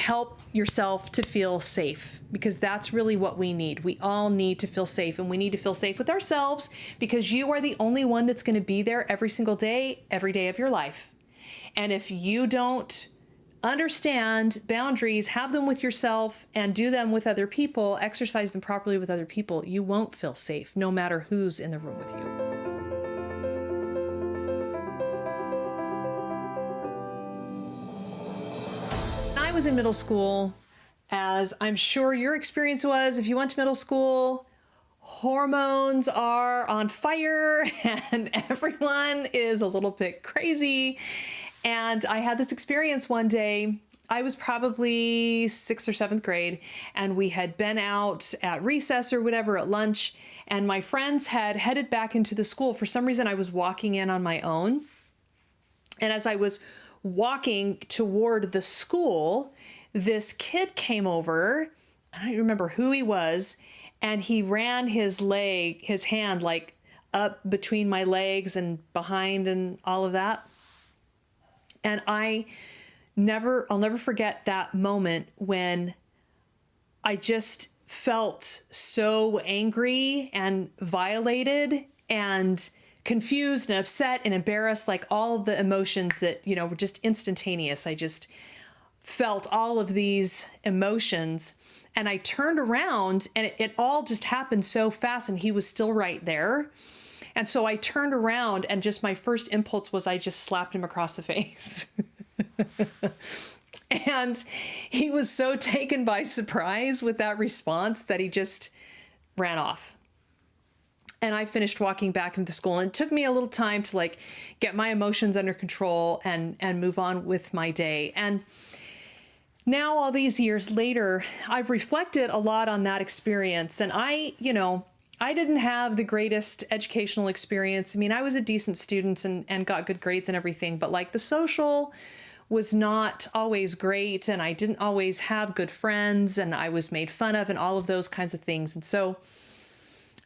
help yourself to feel safe, because that's really what we need. We all need to feel safe, and we need to feel safe with ourselves, because you are the only one that's going to be there every single day, every day of your life. And if you don't understand boundaries, have them with yourself and do them with other people, exercise them properly with other people, you won't feel safe no matter who's in the room with you. I was in middle school, as I'm sure your experience was, if you went to middle school, hormones are on fire and everyone is a little bit crazy. And I had this experience one day. I was probably 6th or 7th grade, and we had been out at recess or whatever at lunch, and my friends had headed back into the school. For some reason, I was walking in on my own. And as I was walking toward the school, this kid came over. I don't remember who he was, and he ran his hand like up between my legs and behind and all of that. And I'll never forget that moment when I just felt so angry and violated and confused and upset and embarrassed, like all of the emotions that, were just instantaneous. I just felt all of these emotions, and I turned around and it all just happened so fast, and he was still right there. And so I turned around, and just my first impulse was I just slapped him across the face. And he was so taken by surprise with that response that he just ran off. And I finished walking back into the school, and it took me a little time to get my emotions under control and move on with my day. And now, all these years later, I've reflected a lot on that experience, and I didn't have the greatest educational experience. I mean, I was a decent student and got good grades and everything, but the social was not always great, and I didn't always have good friends, and I was made fun of and all of those kinds of things. And so,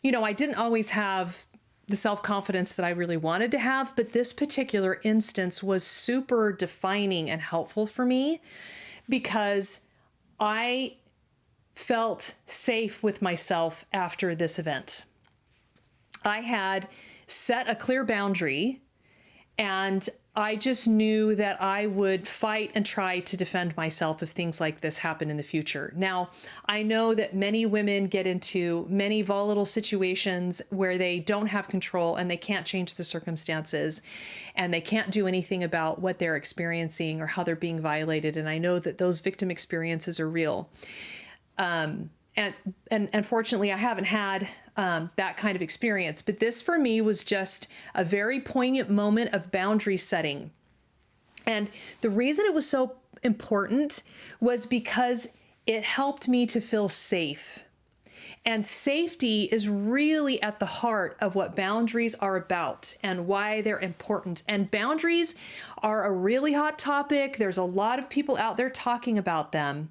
I didn't always have the self-confidence that I really wanted to have, but this particular instance was super defining and helpful for me, because I felt safe with myself after this event. I had set a clear boundary, and I just knew that I would fight and try to defend myself if things like this happen in the future. Now, I know that many women get into many volatile situations where they don't have control and they can't change the circumstances, and they can't do anything about what they're experiencing or how they're being violated. And I know that those victim experiences are real. And fortunately, I haven't had that kind of experience. But this, for me, was just a very poignant moment of boundary setting. And the reason it was so important was because it helped me to feel safe. And safety is really at the heart of what boundaries are about and why they're important. And boundaries are a really hot topic. There's a lot of people out there talking about them.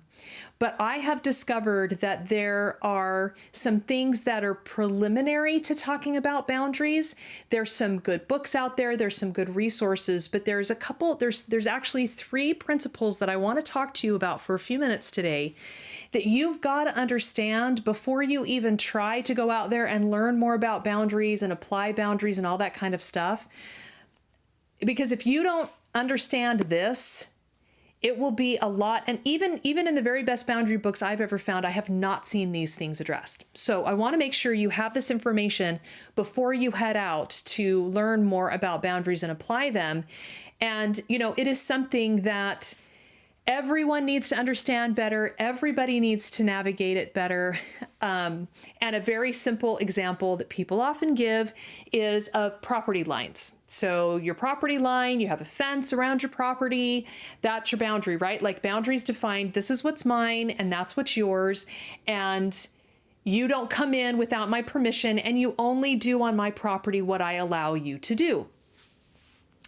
But I have discovered that there are some things that are preliminary to talking about boundaries. There's some good books out there. There's some good resources, but there's actually 3 principles that I want to talk to you about for a few minutes today that you've got to understand before you even try to go out there and learn more about boundaries and apply boundaries and all that kind of stuff. Because if you don't understand this, it will be a lot. And even in the very best boundary books I've ever found, I have not seen these things addressed. So I want to make sure you have this information before you head out to learn more about boundaries and apply them. And, it is something that everyone needs to understand better. Everybody needs to navigate it better. And a very simple example that people often give is of property lines. So your property line, you have a fence around your property, that's your boundary, right? Boundaries define, this is what's mine and that's what's yours. And you don't come in without my permission, and you only do on my property what I allow you to do.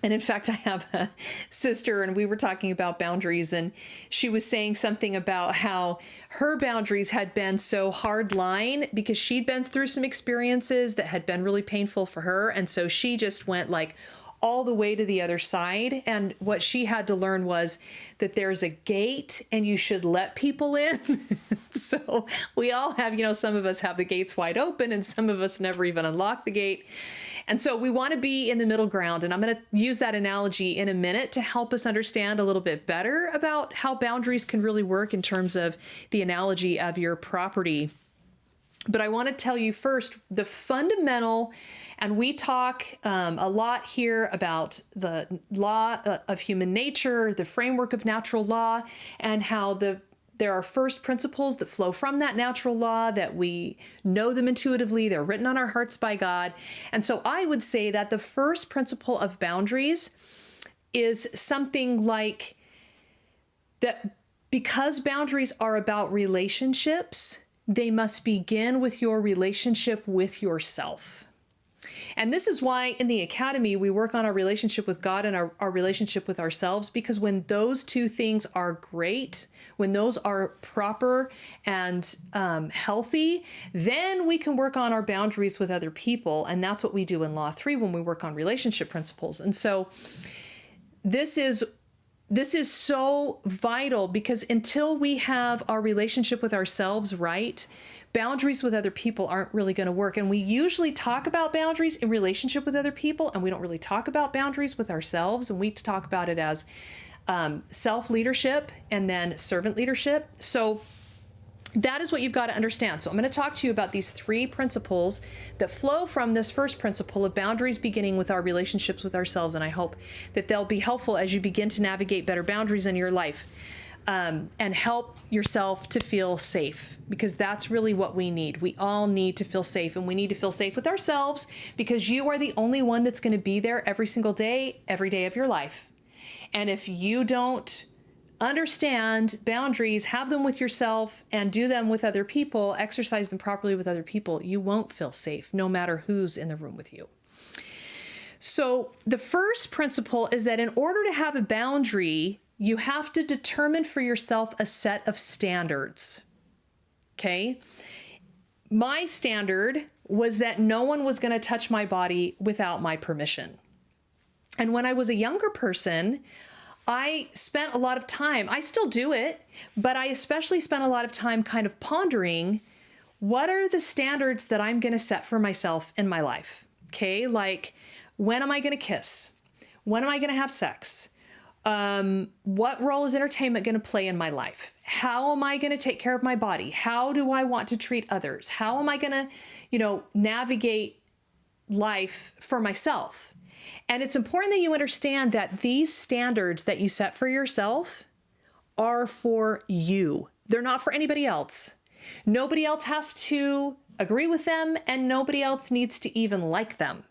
And in fact, I have a sister, and we were talking about boundaries, and she was saying something about how her boundaries had been so hard line because she'd been through some experiences that had been really painful for her. And so she just went all the way to the other side. And what she had to learn was that there's a gate and you should let people in. So we all have, some of us have the gates wide open and some of us never even unlock the gate. And so we want to be in the middle ground. And I'm going to use that analogy in a minute to help us understand a little bit better about how boundaries can really work in terms of the analogy of your property. But I want to tell you first the fundamental, and we talk a lot here about the law of human nature, the framework of natural law, and how there are first principles that flow from that natural law, that we know them intuitively. They're written on our hearts by God. And so I would say that the first principle of boundaries is something like that because boundaries are about relationships, they must begin with your relationship with yourself. And this is why in the Academy, we work on our relationship with God and our relationship with ourselves, because when those two things are great, when those are proper and healthy, then we can work on our boundaries with other people. And that's what we do in Law 3 when we work on relationship principles. And so this is so vital, because until we have our relationship with ourselves right, boundaries with other people aren't really going to work. And we usually talk about boundaries in relationship with other people, and we don't really talk about boundaries with ourselves. And we talk about it as self-leadership and then servant leadership. So that is what you've got to understand. So I'm going to talk to you about these 3 principles that flow from this first principle of boundaries beginning with our relationships with ourselves. And I hope that they'll be helpful as you begin to navigate better boundaries in your life and help yourself to feel safe, because that's really what we need. We all need to feel safe, and we need to feel safe with ourselves, because you are the only one that's going to be there every single day, every day of your life. And if you don't understand boundaries, have them with yourself, and do them with other people, exercise them properly with other people, you won't feel safe, no matter who's in the room with you. So the first principle is that in order to have a boundary, you have to determine for yourself a set of standards. Okay? My standard was that no one was going to touch my body without my permission. And when I was a younger person, I spent a lot of time, I still do it, but I especially spent a lot of time kind of pondering, what are the standards that I'm going to set for myself in my life? Okay, like, when am I going to kiss? When am I going to have sex? What role is entertainment going to play in my life? How am I going to take care of my body? How do I want to treat others? How am I going to, navigate life for myself? And it's important that you understand that these standards that you set for yourself are for you. They're not for anybody else. Nobody else has to agree with them, and nobody else needs to even like them.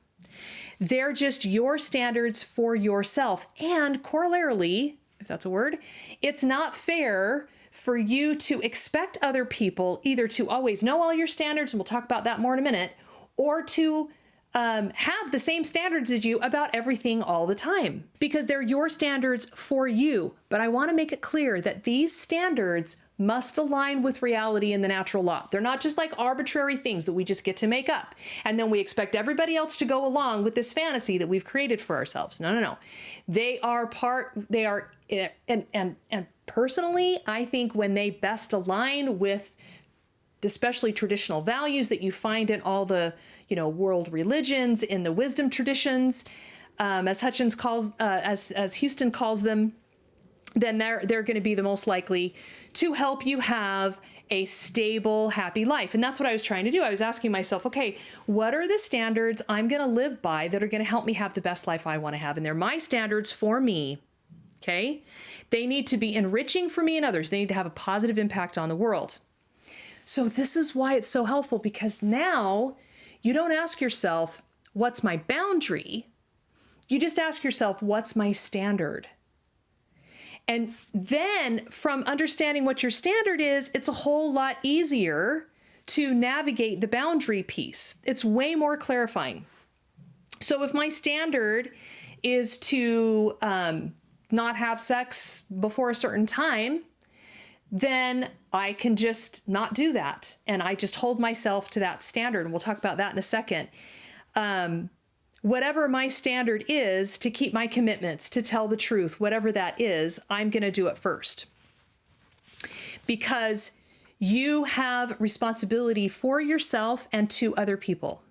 They're just your standards for yourself. And corollarily, if that's a word, it's not fair for you to expect other people either to always know all your standards, and we'll talk about that more in a minute, or to have the same standards as you about everything all the time, because they're your standards for you. But I want to make it clear that these standards must align with reality in the natural law. They're not just like arbitrary things that we just get to make up, and then we expect everybody else to go along with this fantasy that we've created for ourselves. No. And personally, I think when they best align with especially traditional values that you find in all the, world religions, in the wisdom traditions, as Houston calls them, then they're going to be the most likely to help you have a stable, happy life. And that's what I was trying to do. I was asking myself, okay, what are the standards I'm going to live by that are going to help me have the best life I want to have? And they're my standards for me. Okay. They need to be enriching for me and others. They need to have a positive impact on the world. So this is why it's so helpful, because now you don't ask yourself, what's my boundary? You just ask yourself, what's my standard? And then from understanding what your standard is, it's a whole lot easier to navigate the boundary piece. It's way more clarifying. So if my standard is to not have sex before a certain time, then I can just not do that. And I just hold myself to that standard. And we'll talk about that in a second. whatever my standard is to keep my commitments, to tell the truth, whatever that is, I'm going to do it first. Because you have responsibility for yourself and to other people.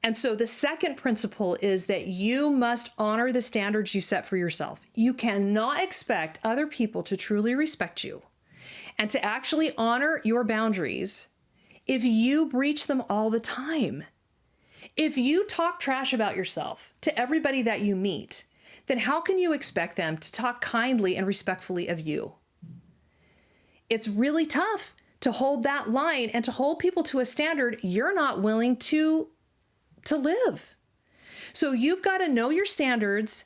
And so the second principle is that you must honor the standards you set for yourself. You cannot expect other people to truly respect you and to actually honor your boundaries if you breach them all the time. If you talk trash about yourself to everybody that you meet, then how can you expect them to talk kindly and respectfully of you? It's really tough to hold that line and to hold people to a standard you're not willing to live. So you've got to know your standards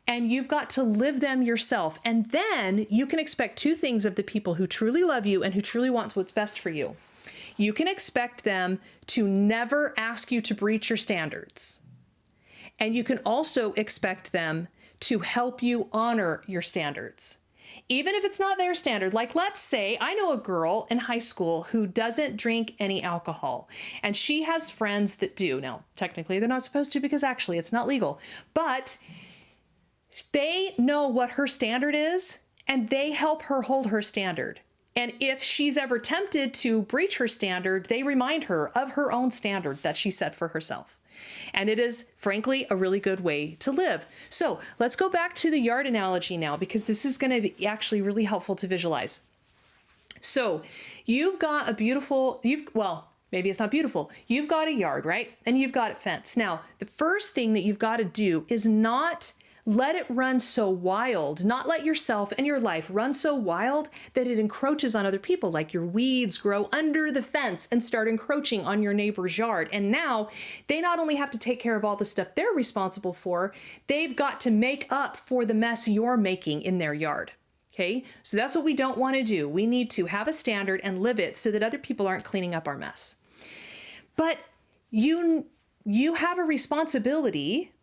and you've got to live them yourself. And then you can expect two things of the people who truly love you and who truly want what's best for you. You can expect them to never ask you to breach your standards. And you can also expect them to help you honor your standards. Even if it's not their standard. Like, let's say I know a girl in high school who doesn't drink any alcohol, and she has friends that do. Now, technically they're not supposed to because actually it's not legal, but they know what her standard is and they help her hold her standard. And if she's ever tempted to breach her standard, they remind her of her own standard that she set for herself. And it is, frankly, a really good way to live. So let's go back to the yard analogy now, because this is going to be actually really helpful to visualize. So you've got a beautiful, well, maybe it's not beautiful. You've got a yard, right? And you've got it fenced. Now, the first thing that you've got to do is not let it run so wild, not let yourself and your life run so wild that it encroaches on other people, like your weeds grow under the fence and start encroaching on your neighbor's yard. And now they not only have to take care of all the stuff they're responsible for, they've got to make up for the mess you're making in their yard. Okay, so that's what we don't want to do. We need to have a standard and live it so that other people aren't cleaning up our mess. But you have a responsibility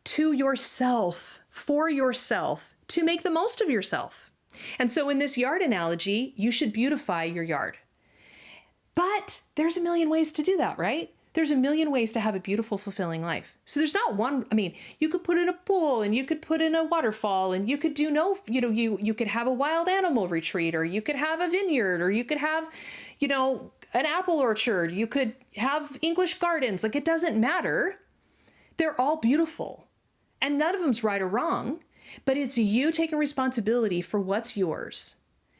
to yourself, for yourself, to make the most of yourself. And so in this yard analogy, you should beautify your yard. But there's a million ways to do that, right? There's a million ways to have a beautiful, fulfilling life. So there's not one, I mean, you could put in a pool and you could put in a waterfall and you could do you could have a wild animal retreat, or you could have a vineyard, or you could have, an apple orchard. You could have English gardens. Like, it doesn't matter. They're all beautiful. And none of them's right or wrong, but it's you taking responsibility for what's yours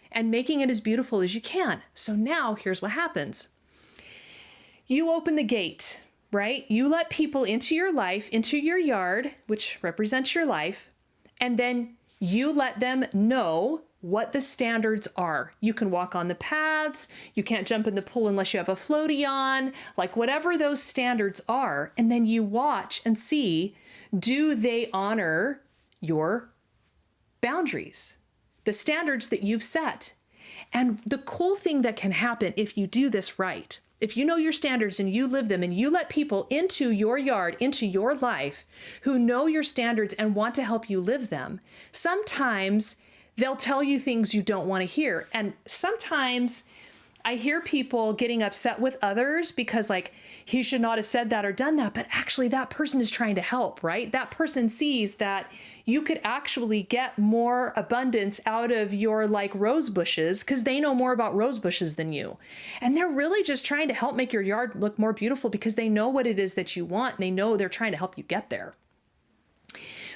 and making it as beautiful as you can. So now here's what happens. You open the gate, right? You let people into your life, into your yard, which represents your life, and then you let them know what the standards are. You can walk on the paths. You can't jump in the pool unless you have a floaty on, like whatever those standards are. And then you watch and see, do they honor your boundaries, the standards that you've set? And the cool thing that can happen if you do this right, if you know your standards and you live them and you let people into your yard, into your life, who know your standards and want to help you live them, sometimes they'll tell you things you don't want to hear. And sometimes I hear people getting upset with others because, like, he should not have said that or done that, but actually that person is trying to help, right? That person sees that you could actually get more abundance out of your, like, rose bushes because they know more about rose bushes than you. And they're really just trying to help make your yard look more beautiful because they know what it is that you want, and they know they're trying to help you get there.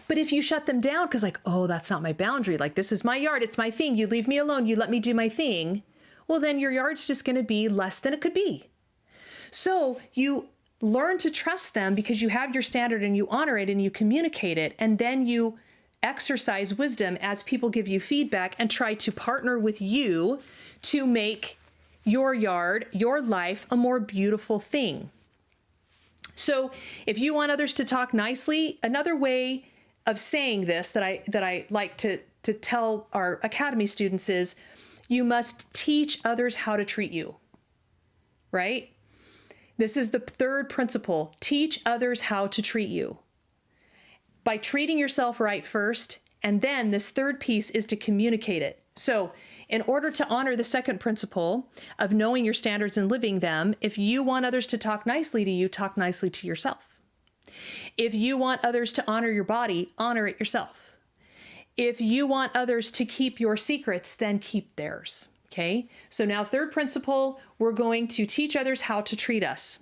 But if you shut them down because, like, oh, that's not my boundary, like, this is my yard, it's my thing, you leave me alone, you let me do my thing, well, then your yard's just going to be less than it could be. So you learn to trust them because you have your standard and you honor it and you communicate it. And then you exercise wisdom as people give you feedback and try to partner with you to make your yard, your life, a more beautiful thing. So if you want others to talk nicely, another way of saying this that I like to tell our academy students is, you must teach others how to treat you, right? This is the third principle. Teach others how to treat you by treating yourself right first. And then this third piece is to communicate it. So in order to honor the second principle of knowing your standards and living them, if you want others to talk nicely to you, talk nicely to yourself. If you want others to honor your body, honor it yourself. If you want others to keep your secrets, then keep theirs. Okay? So now third principle, we're going to teach others how to treat us.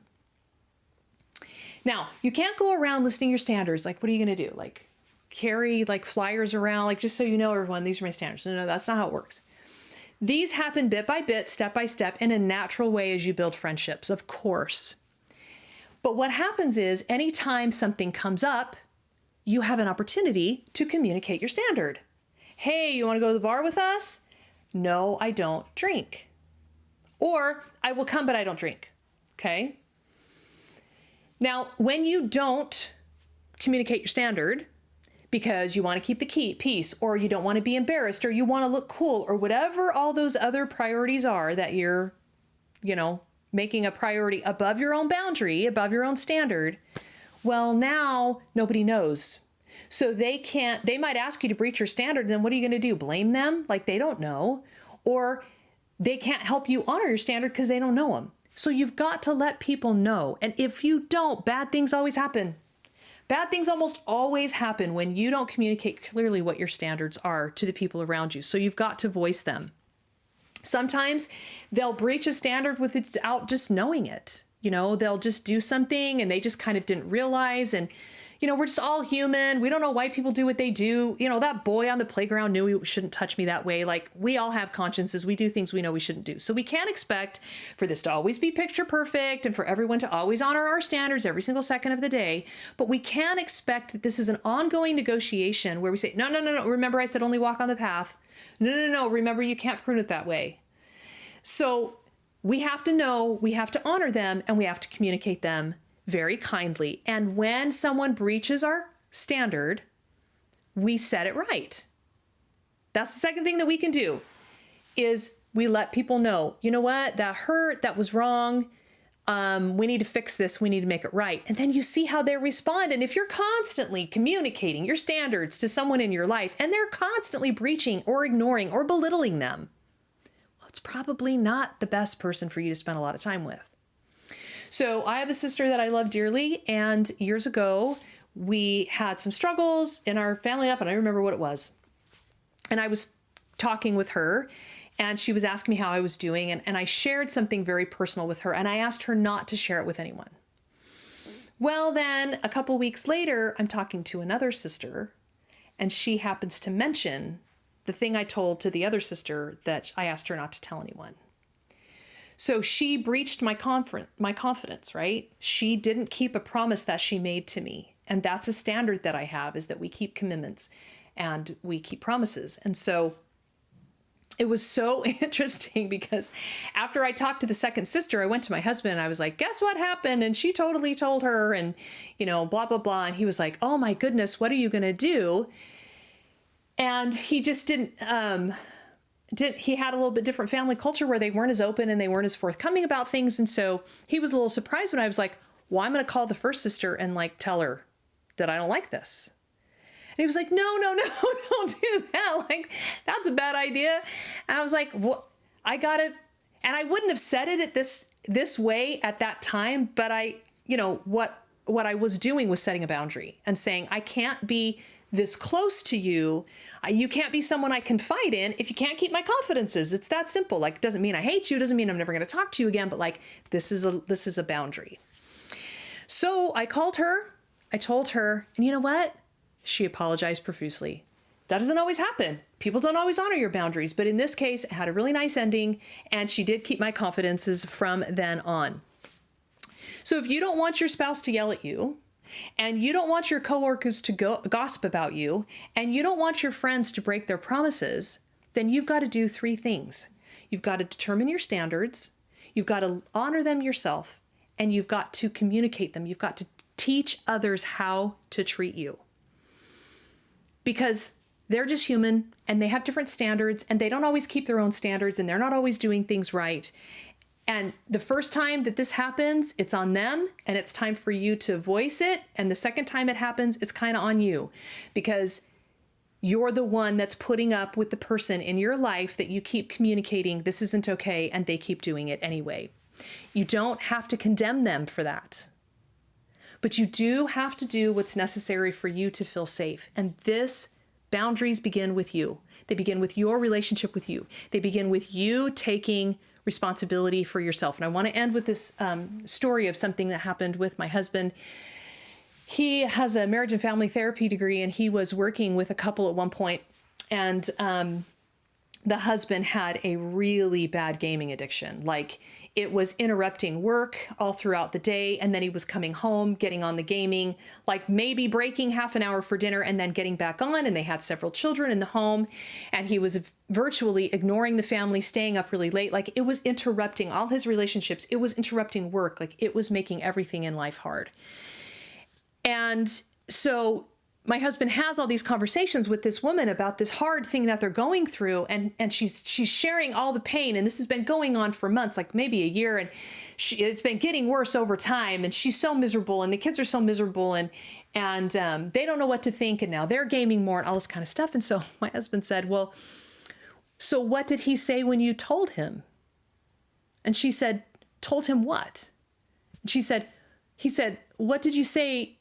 Now, you can't go around listing your standards. Like, what are you going to do? Like, carry like flyers around, like, just so you know, everyone, these are my standards. No, that's not how it works. These happen bit by bit, step by step, in a natural way as you build friendships, of course. But what happens is anytime something comes up, you have an opportunity to communicate your standard. Hey, you want to go to the bar with us? No, I don't drink. Or I will come, but I don't drink. Okay? Now, when you don't communicate your standard because you want to keep the peace, or you don't want to be embarrassed, or you want to look cool, or whatever all those other priorities are that you're, making a priority above your own boundary, above your own standard, well, now nobody knows. So they might ask you to breach your standard, and then what are you going to do? Blame them? Like they don't know. Or they can't help you honor your standard because they don't know them. So you've got to let people know. And if you don't, bad things always happen. Bad things almost always happen when you don't communicate clearly what your standards are to the people around you. So you've got to voice them. Sometimes they'll breach a standard without just knowing it. They'll just do something and they just kind of didn't realize. And, we're just all human. We don't know why people do what they do. That boy on the playground knew he shouldn't touch me that way. Like, we all have consciences. We do things we know we shouldn't do. So we can't expect for this to always be picture perfect and for everyone to always honor our standards every single second of the day. But we can expect that this is an ongoing negotiation where we say, no. Remember, I said only walk on the path. No. Remember, you can't prune it that way. So we have to know, we have to honor them, and we have to communicate them very kindly. And when someone breaches our standard, we set it right. That's the second thing that we can do, is we let people know, you know what, that hurt, that was wrong. We need to fix this. We need to make it right. And then you see how they respond. And if you're constantly communicating your standards to someone in your life and they're constantly breaching or ignoring or belittling them, well, it's probably not the best person for you to spend a lot of time with. So I have a sister that I love dearly, and years ago, we had some struggles in our family life, and I remember what it was. And I was talking with her, and she was asking me how I was doing, and I shared something very personal with her, and I asked her not to share it with anyone. Well, then, a couple weeks later, I'm talking to another sister, and she happens to mention the thing I told to the other sister that I asked her not to tell anyone. So she breached my confidence, right? She didn't keep a promise that she made to me. And that's a standard that I have, is that we keep commitments and we keep promises. And so it was so interesting because after I talked to the second sister, I went to my husband and I was like, guess what happened? And she totally told her, and, blah, blah, blah. And he was like, oh my goodness, what are you going to do? And he just didn't, he had a little bit different family culture where they weren't as open and they weren't as forthcoming about things. And so he was a little surprised when I was like, well, I'm going to call the first sister and tell her that I don't like this. And he was like, no, don't do that. That's a bad idea. And I was like, well, and I wouldn't have said it this way at that time, but what I was doing was setting a boundary and saying, I can't be this close to you. You can't be someone I confide in if you can't keep my confidences. It's that simple. It doesn't mean I hate you. Doesn't mean I'm never going to talk to you again, but this is a boundary. So I called her, I told her, and you know what? She apologized profusely. That doesn't always happen. People don't always honor your boundaries, but in this case, it had a really nice ending, and she did keep my confidences from then on. So if you don't want your spouse to yell at you, and you don't want your coworkers to gossip about you, and you don't want your friends to break their promises, then you've got to do three things. You've got to determine your standards, you've got to honor them yourself, and you've got to communicate them. You've got to teach others how to treat you. Because they're just human, and they have different standards, and they don't always keep their own standards, and they're not always doing things right. And the first time that this happens, it's on them, and it's time for you to voice it. And the second time it happens, it's kind of on you, because you're the one that's putting up with the person in your life that you keep communicating, this isn't okay, and they keep doing it anyway. You don't have to condemn them for that. But you do have to do what's necessary for you to feel safe. And boundaries begin with you. They begin with your relationship with you. They begin with you taking responsibility for yourself. And I want to end with this story of something that happened with my husband. He has a marriage and family therapy degree, and he was working with a couple at one point, and the husband had a really bad gaming addiction. Like, it was interrupting work all throughout the day, and then he was coming home, getting on the gaming, like maybe breaking half an hour for dinner and then getting back on, and they had several children in the home, and he was virtually ignoring the family, staying up really late. Like, it was interrupting all his relationships. It was interrupting work. Like, it was making everything in life hard. And so my husband has all these conversations with this woman about this hard thing that they're going through. And she's sharing all the pain. And this has been going on for months, like maybe a year. And it's been getting worse over time. And she's so miserable. And the kids are so miserable. And they don't know what to think. And now they're gaming more and all this kind of stuff. And so my husband said, well, so what did he say when you told him? And she said, told him what? And he said, what did you say?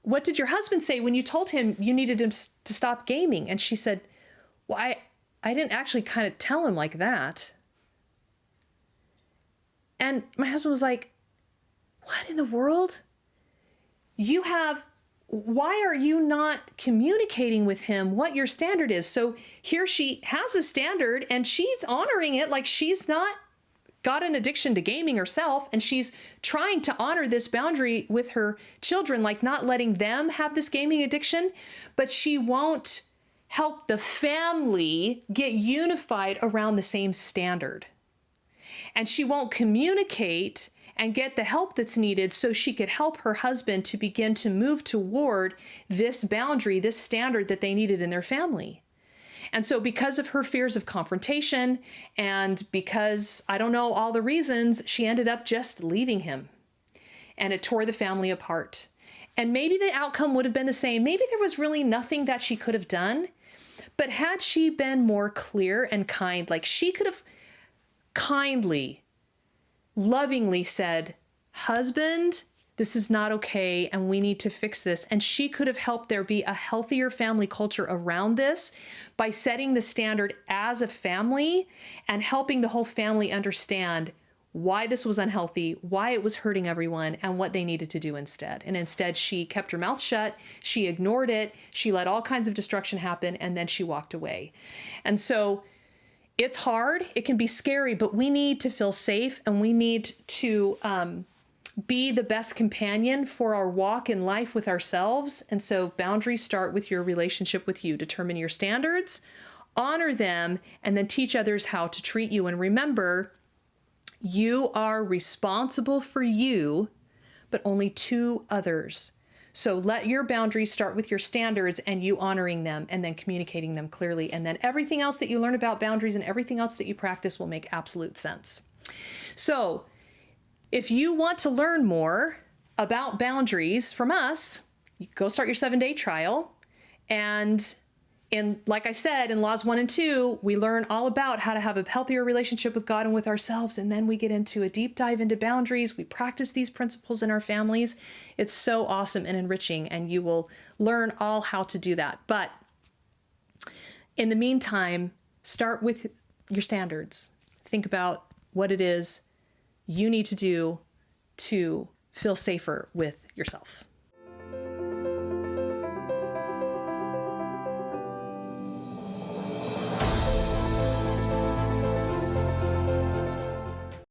What did your husband say when you told him you needed him to stop gaming? And she said, well, I didn't actually kind of tell him like that. And my husband was like, what in the world? Why are you not communicating with him what your standard is? So here she has a standard and she's honoring it, like she's not got an addiction to gaming herself, and she's trying to honor this boundary with her children, like not letting them have this gaming addiction, but she won't help the family get unified around the same standard. And she won't communicate and get the help that's needed so she could help her husband to begin to move toward this boundary, this standard that they needed in their family. And so because of her fears of confrontation and because I don't know all the reasons, she ended up just leaving him. And it tore the family apart. And maybe the outcome would have been the same. Maybe there was really nothing that she could have done. But had she been more clear and kind, like she could have kindly, lovingly said, husband, this is not okay, and we need to fix this. And she could have helped there be a healthier family culture around this by setting the standard as a family and helping the whole family understand why this was unhealthy, why it was hurting everyone, and what they needed to do instead. And instead, she kept her mouth shut, she ignored it, she let all kinds of destruction happen, and then she walked away. And so it's hard, it can be scary, but we need to feel safe, and we need to be the best companion for our walk in life with ourselves. And so boundaries start with your relationship with you. Determine your standards, honor them, and then teach others how to treat you. And remember, you are responsible for you, but only to others. So let your boundaries start with your standards and you honoring them and then communicating them clearly. And then everything else that you learn about boundaries and everything else that you practice will make absolute sense. So if you want to learn more about boundaries from us, you go start your 7-day trial. And like I said, in Laws 1 and 2, we learn all about how to have a healthier relationship with God and with ourselves. And then we get into a deep dive into boundaries. We practice these principles in our families. It's so awesome and enriching, and you will learn all how to do that. But in the meantime, start with your standards. Think about what it is you need to do to feel safer with yourself.